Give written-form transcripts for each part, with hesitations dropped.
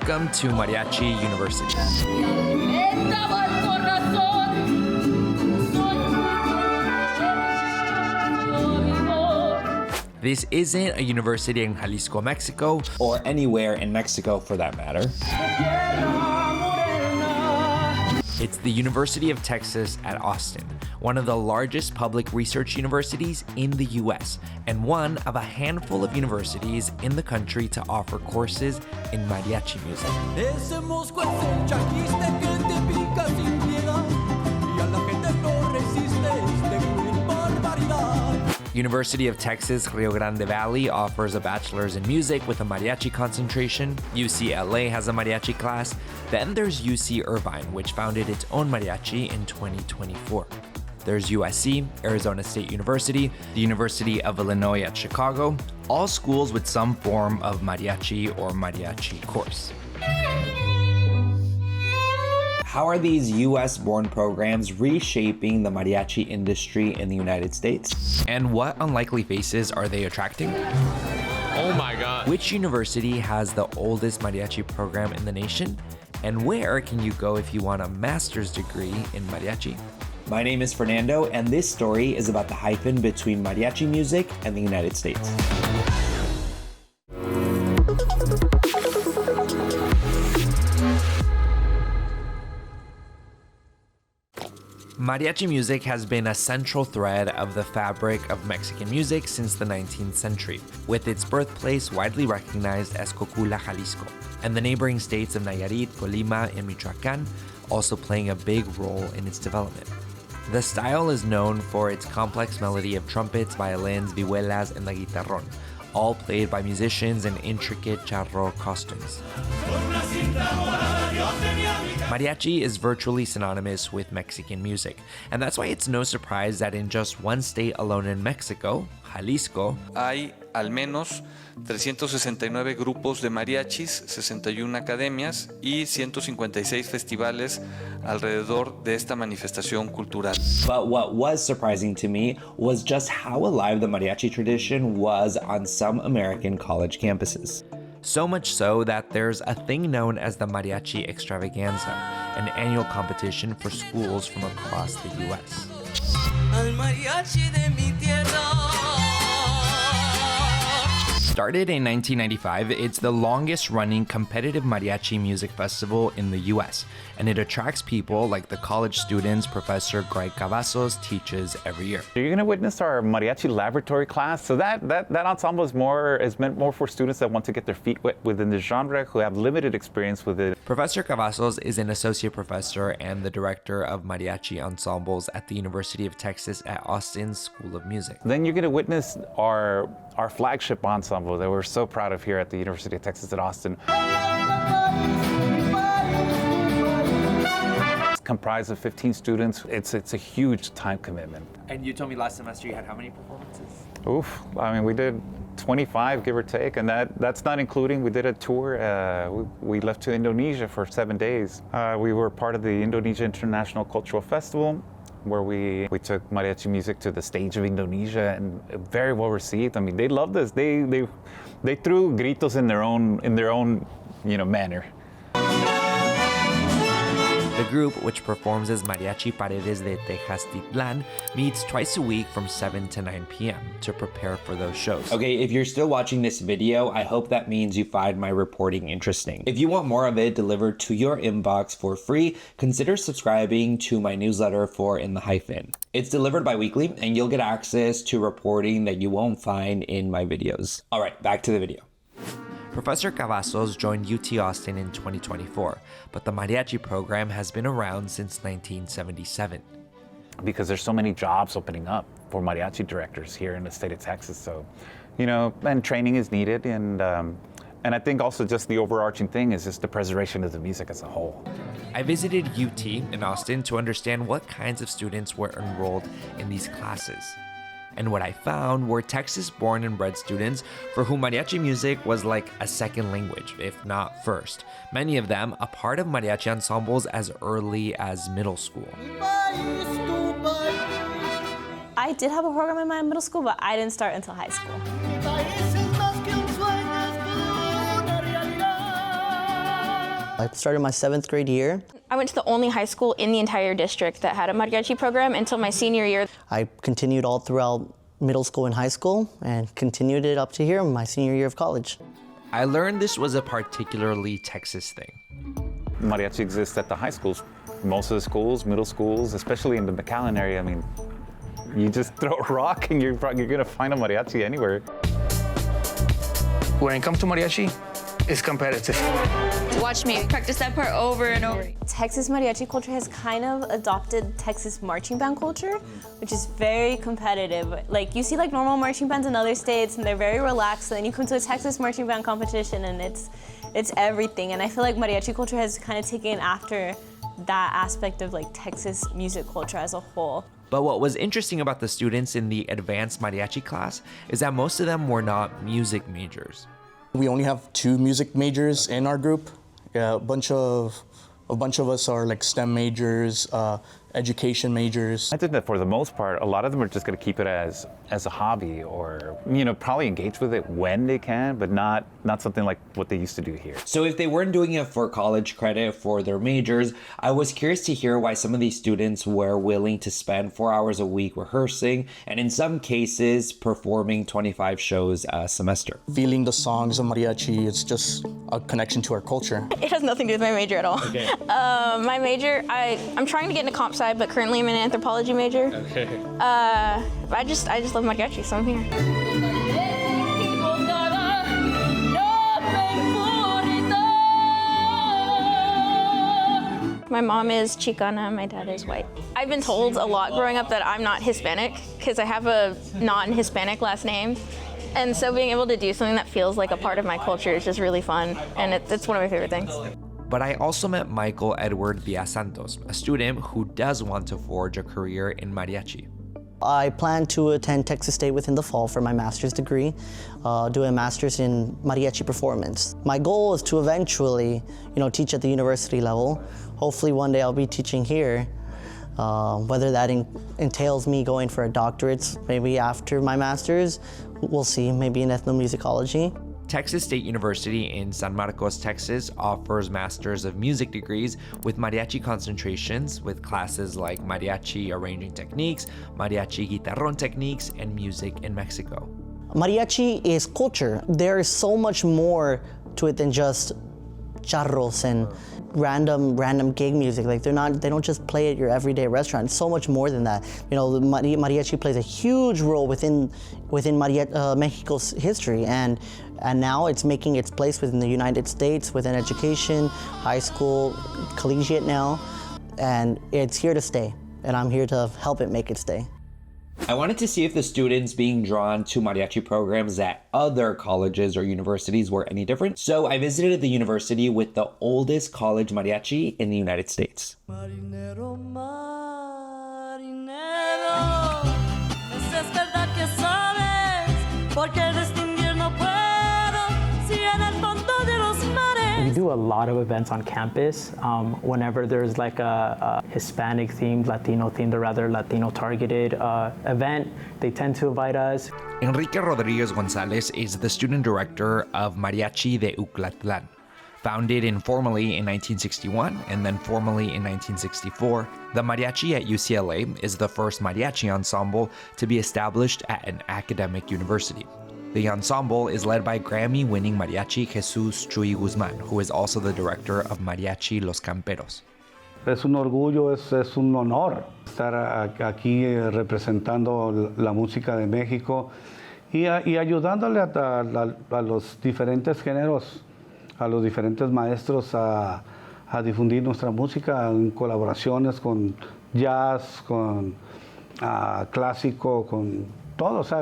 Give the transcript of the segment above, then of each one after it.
Welcome to Mariachi University. This isn't a university in Jalisco, Mexico, or anywhere in Mexico for that matter. It's the University of Texas at Austin, one of the largest public research universities in the US, and one of a handful of universities in the country to offer courses in mariachi music. University of Texas Rio Grande Valley offers a bachelor's in music with a mariachi concentration. UCLA has a mariachi class. Then there's UC Irvine, which founded its own mariachi in 2024. There's USC, Arizona State University, the University of Illinois at Chicago, all schools with some form of mariachi or mariachi course. How are these US-born programs reshaping the mariachi industry in the United States? And what unlikely faces are they attracting? Oh my God. Which university has the oldest mariachi program in the nation? And where can you go if you want a master's degree in mariachi? My name is Fernando, and this story is about the hyphen between mariachi music and the United States. Mariachi music has been a central thread of the fabric of Mexican music since the 19th century, with its birthplace widely recognized as Cocula, Jalisco, and the neighboring states of Nayarit, Colima, and Michoacán also playing a big role in its development. The style is known for its complex melody of trumpets, violins, vihuelas, and the guitarrón, all played by musicians in intricate charro costumes. Mariachi is virtually synonymous with Mexican music, and that's why it's no surprise that in just one state alone in Mexico, Jalisco, hay al menos 369 grupos de mariachis, 61 academias y 156 festivales alrededor de esta manifestación cultural. But what was surprising to me was just how alive the mariachi tradition was on some American college campuses. So much so that there's a thing known as the Mariachi Extravaganza, an annual competition for schools from across the US. Started in 1995, it's the longest running competitive mariachi music festival in the US, and it attracts people like the college students Professor Cavazos teaches every year. You're going to witness our mariachi laboratory class. So that ensemble is meant more for students that want to get their feet wet within the genre, who have limited experience with it. Professor Cavazos is an associate professor and the director of mariachi ensembles at the University of Texas at Austin's School of Music. Then you're going to witness our flagship ensemble that we're so proud of here at the University of Texas at Austin. It's comprised of 15 students. It's a huge time commitment. And you told me last semester you had how many performances? Oof, I mean, we did 25, give or take, and that's not including, we did a tour. We left to Indonesia for 7 days. We were part of the Indonesia International Cultural Festival, where we took mariachi music to the stage of Indonesia, and very well received. I mean, they loved us. They threw gritos in their own manner. The group, which performs as Mariachi Paredes de Tejastitlan, meets twice a week from 7 to 9 p.m. to prepare for those shows. Okay, if you're still watching this video, I hope that means you find my reporting interesting. If you want more of it delivered to your inbox for free, consider subscribing to my newsletter for In The Hyphen. It's delivered bi-weekly, and you'll get access to reporting that you won't find in my videos. All right, back to the video. Professor Cavazos joined UT Austin in 2024, but the mariachi program has been around since 1977. Because there's so many jobs opening up for mariachi directors here in the state of Texas, so, and training is needed, and I think also just the overarching thing is just the preservation of the music as a whole. I visited UT in Austin to understand what kinds of students were enrolled in these classes. And what I found were Texas-born and bred students for whom mariachi music was like a second language, if not first. Many of them a part of mariachi ensembles as early as middle school. I did have a program in my middle school, but I didn't start until high school. I started my 7th grade year. I went to the only high school in the entire district that had a mariachi program until my senior year. I continued all throughout middle school and high school and continued it up to here, my senior year of college. I learned this was a particularly Texas thing. Mariachi exists at the high schools. Most of the schools, middle schools, especially in the McAllen area, I mean, you just throw a rock and you're gonna find a mariachi anywhere. When it comes to mariachi, it's competitive. Watch me practice that part over and over. Texas mariachi culture has kind of adopted Texas marching band culture, which is very competitive. Like you see like normal marching bands in other states and they're very relaxed, and then you come to a Texas marching band competition and it's everything. And I feel like mariachi culture has kind of taken after that aspect of like Texas music culture as a whole. But what was interesting about the students in the advanced mariachi class is that most of them were not music majors. We only have 2 music majors in our group. A bunch of us are like STEM majors, education majors. I think that for the most part, a lot of them are just going to keep it as a hobby, or probably engage with it when they can, but not something like what they used to do here. So if they weren't doing it for college credit for their majors, I was curious to hear why some of these students were willing to spend 4 hours a week rehearsing, and in some cases performing 25 shows a semester. Feeling the songs of mariachi, it's just a connection to our culture. It has nothing to do with my major at all. Okay. My major, I'm trying to get into comp sci, but currently I'm an anthropology major. Okay. I just love mariachi, so I'm here. My mom is Chicana, my dad is white. I've been told a lot growing up that I'm not Hispanic because I have a non-Hispanic last name. And so being able to do something that feels like a part of my culture is just really fun, and it's one of my favorite things. But I also met Michael Edward Diaz-Santos, a student who does want to forge a career in mariachi. I plan to attend Texas State within the fall for my master's degree, do a master's in mariachi performance. My goal is to eventually, teach at the university level. Hopefully one day I'll be teaching here. Whether that entails me going for a doctorate, maybe after my master's, we'll see, maybe in ethnomusicology. Texas State University in San Marcos, Texas offers Masters of Music degrees with mariachi concentrations with classes like mariachi arranging techniques, mariachi guitarrón techniques, and music in Mexico. Mariachi is culture. There is so much more to it than just charros and random gig music. Like they don't just play at your everyday restaurant. It's so much more than that. The mariachi plays a huge role within Mexico's history, and now it's making its place within the United States, within education, high school, collegiate now, and it's here to stay, and I'm here to help it make it stay. I wanted to see if the students being drawn to mariachi programs at other colleges or universities were any different. So I visited the university with the oldest college mariachi in the United States. Marinero, marinero, es verdad que sabes, porque distinguir no puedo, si en el fondo de los mares. We do a lot of events on campus. Whenever there's like a Hispanic themed, Latino themed, or rather Latino targeted event, they tend to invite us. Enrique Rodriguez Gonzalez is the student director of Mariachi de Uclatlan. Founded informally in 1961 and then formally in 1964, the Mariachi at UCLA is the first mariachi ensemble to be established at an academic university. The ensemble is led by Grammy-winning mariachi Jesús Chuy Guzmán, who is also the director of Mariachi Los Camperos. Es un orgullo, es un honor estar aquí representando la música de México y ayudándole a los diferentes géneros, a los diferentes maestros a difundir nuestra música en colaboraciones con jazz, con clásico, con todo, o sea,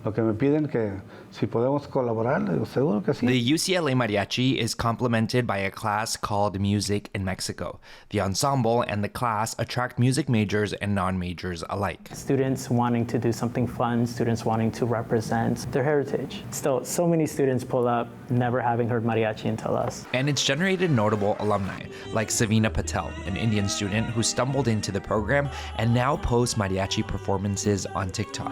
lo que me piden que si podemos colaborar, seguro que sí. The UCLA Mariachi is complemented by a class called Music in Mexico. The ensemble and the class attract music majors and non-majors alike. Students wanting to do something fun, students wanting to represent their heritage. Still, so many students pull up never having heard mariachi until us. And it's generated notable alumni, like Savina Patel, an Indian student who stumbled into the program and now posts mariachi performances on TikTok.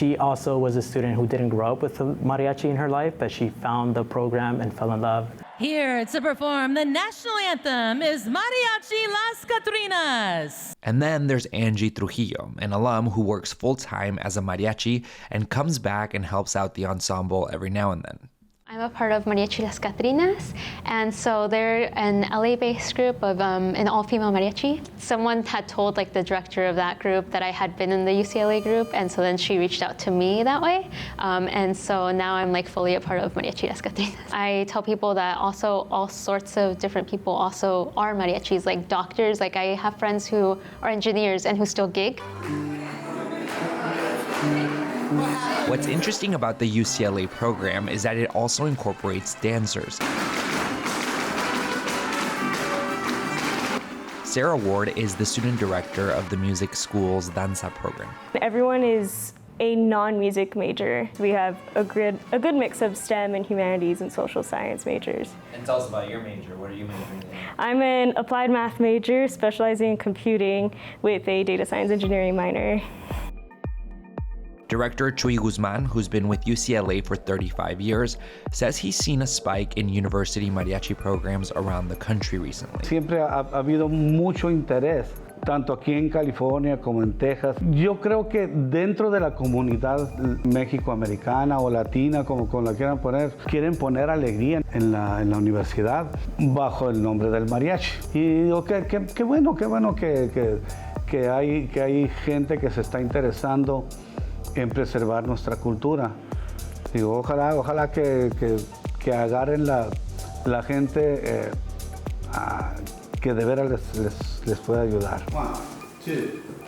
She also was a student who didn't grow up with the mariachi in her life, but she found the program and fell in love. Here to perform the national anthem is Mariachi Las Catrinas. And then there's Angie Trujillo, an alum who works full-time as a mariachi and comes back and helps out the ensemble every now and then. I'm a part of Mariachi Las Catrinas, and so they're an LA-based group of an all-female mariachi. Someone had told the director of that group that I had been in the UCLA group, and so then she reached out to me that way. And so now I'm fully a part of Mariachi Las Catrinas. I tell people that also all sorts of different people also are mariachis, like doctors. I have friends who are engineers and who still gig. What's interesting about the UCLA program is that it also incorporates dancers. Sarah Ward is the student director of the music school's danza program. Everyone is a non-music major. We have a good mix of STEM and humanities and social science majors. And tell us about your major. What are you majoring in? I'm an applied math major specializing in computing with a data science engineering minor. Director Chuy Guzmán, who's been with UCLA for 35 years, says he's seen a spike in university mariachi programs around the country recently. Siempre ha habido mucho interés, tanto aquí en California como en Texas. Yo creo que dentro de la comunidad mexicoamericana o latina, como la quieran poner, quieren poner alegría en la universidad bajo el nombre del mariachi. Y digo que bueno que hay gente que se está interesando en preservar nuestra cultura. Digo, ojalá que agarren la gente que de veras les pueda ayudar. 1, 2,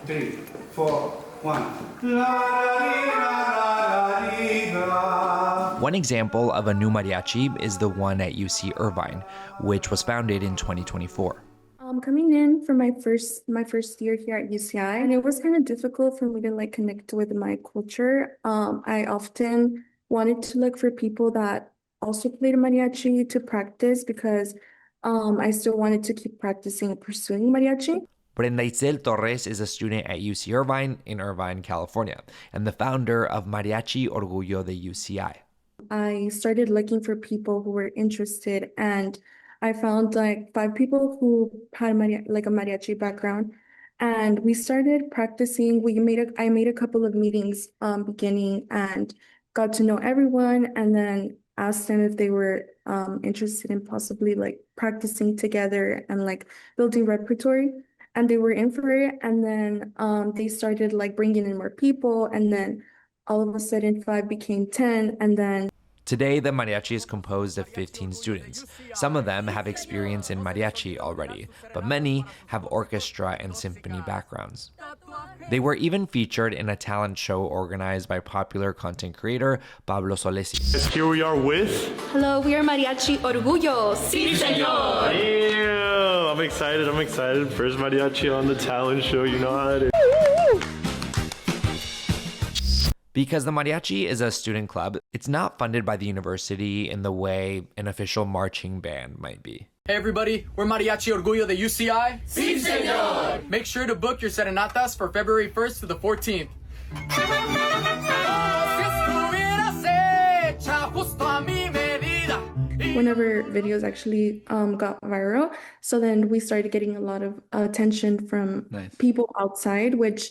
3, 4, 1. One example of a new mariachi is the one at UC Irvine, which was founded in 2024. Coming in for my first year here at UCI, and it was kind of difficult for me to connect with my culture. I often wanted to look for people that also played mariachi to practice because I still wanted to keep practicing and pursuing mariachi. Brenda Itzel Torres is a student at UC Irvine in Irvine, California, and the founder of Mariachi Orgullo de UCI. I started looking for people who were interested, and I found 5 people who had a mariachi background, and we started practicing. I made a couple of meetings beginning and got to know everyone, and then asked them if they were interested in possibly practicing together and building repertory, and they were in for it. And then they started bringing in more people, and then all of a sudden 5 became 10, and then Today, the mariachi is composed of 15 students. Some of them have experience in mariachi already, but many have orchestra and symphony backgrounds. They were even featured in a talent show organized by popular content creator Pablo Solesi. Here we are with... Hello, we are Mariachi Orgullo. Sí, señor! Yeah, I'm excited. First mariachi on the talent show, you know how it is. Because the mariachi is a student club, it's not funded by the university in the way an official marching band might be. Hey everybody, we're Mariachi Orgullo de UCI. Sí, señor! Make sure to book your serenatas for February 1st to the 14th. Whenever videos actually got viral, so then we started getting a lot of attention from people outside, which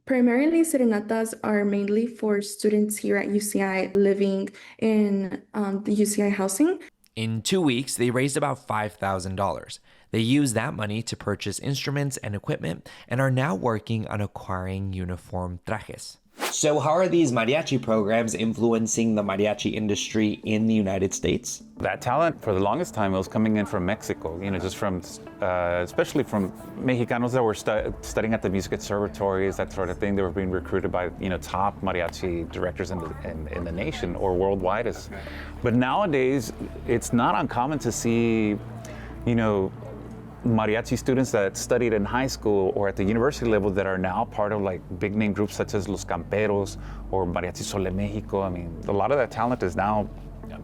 primarily serenatas are mainly for students here at UCI living in the UCI housing. In 2 weeks, they raised about $5,000. They used that money to purchase instruments and equipment and are now working on acquiring uniform trajes. So how are these mariachi programs influencing the mariachi industry in the United States? That talent, for the longest time, it was coming in from Mexico, just from, especially from Mexicanos that were studying at the music conservatories, that sort of thing. They were being recruited by, top mariachi directors in the nation or worldwide. But nowadays, it's not uncommon to see, mariachi students that studied in high school or at the university level that are now part of big name groups such as Los Camperos or Mariachi Sol de Mexico. I mean, a lot of that talent is now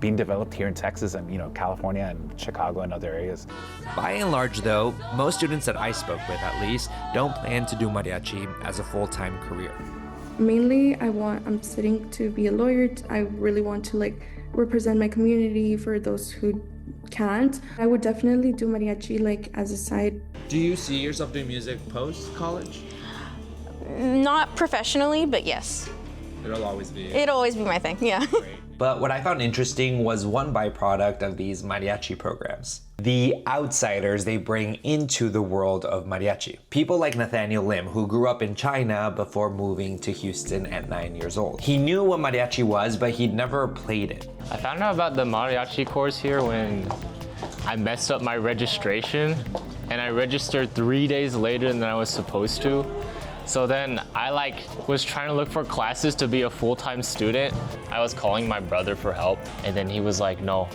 being developed here in Texas and California and Chicago and other areas. By and large though, most students that I spoke with at least don't plan to do mariachi as a full-time career. Mainly, I'm studying to be a lawyer. I really want to like represent my community for those who can't. I would definitely do mariachi like as a side. Do you see yourself doing music post-college? Not professionally, but yes. It'll always be. It'll always be my thing, yeah. But what I found interesting was one byproduct of these mariachi programs. The outsiders they bring into the world of mariachi. People like Nathanael Lim, who grew up in China before moving to Houston at 9 years old. He knew what mariachi was, but he'd never played it. I found out about the mariachi course here when I messed up my registration, and I registered 3 days later than I was supposed to. So then I was trying to look for classes to be a full-time student. I was calling my brother for help, and then he was like, no,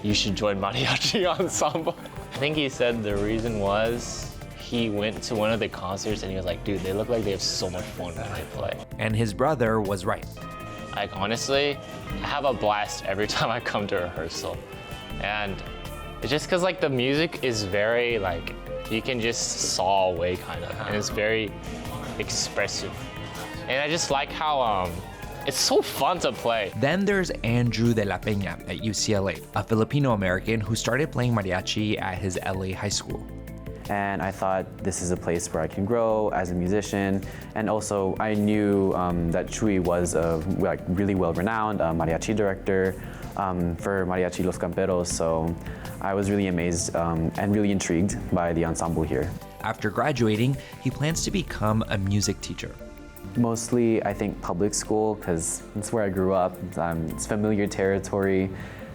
you should join mariachi ensemble. I think he said the reason was he went to one of the concerts and he was like, dude, they look like they have so much fun when they play. And his brother was right. Like, honestly, I have a blast every time I come to rehearsal. And it's just because the music is very you can just saw away kind of, and it's very expressive. And I just like how it's so fun to play. Then there's Andrew de la Peña at UCLA, a Filipino-American who started playing mariachi at his LA high school. And I thought this is a place where I can grow as a musician. And also I knew that Chuy was a really well-renowned mariachi director for Mariachi Los Camperos. So I was really amazed and really intrigued by the ensemble here. After graduating, he plans to become a music teacher. Mostly, I think public school, because it's where I grew up. It's familiar territory,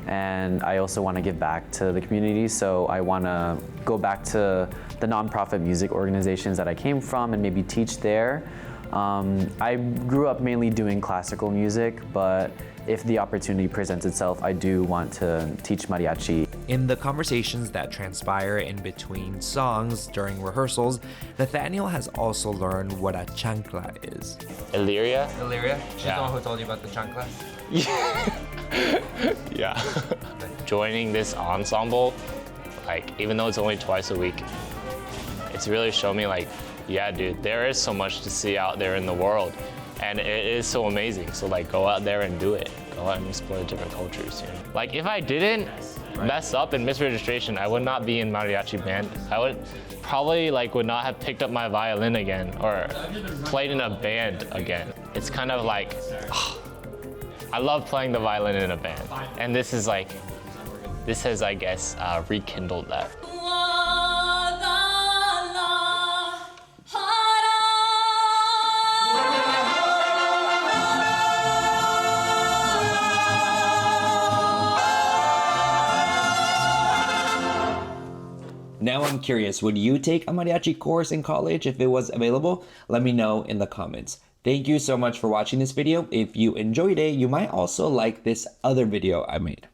and I also want to give back to the community. So I want to go back to the nonprofit music organizations that I came from and maybe teach there. I grew up mainly doing classical music, but if the opportunity presents itself, I do want to teach mariachi. In the conversations that transpire in between songs during rehearsals, Nathanael has also learned what a chancla is. Illyria? Illyria? She's Yeah. the one who told you about the chancla? Yeah. Joining this ensemble, even though it's only twice a week, it's really shown me yeah, dude, there is so much to see out there in the world. And it is so amazing. So go out there and do it. Go out and explore different cultures. You know? If I didn't mess up and miss registration, I would not be in mariachi band. I would probably would not have picked up my violin again or played in a band again. It's kind of I love playing the violin in a band. And this is this has, I guess, rekindled that. Now I'm curious, would you take a mariachi course in college if it was available? Let me know in the comments. Thank you so much for watching this video. If you enjoyed it, you might also like this other video I made.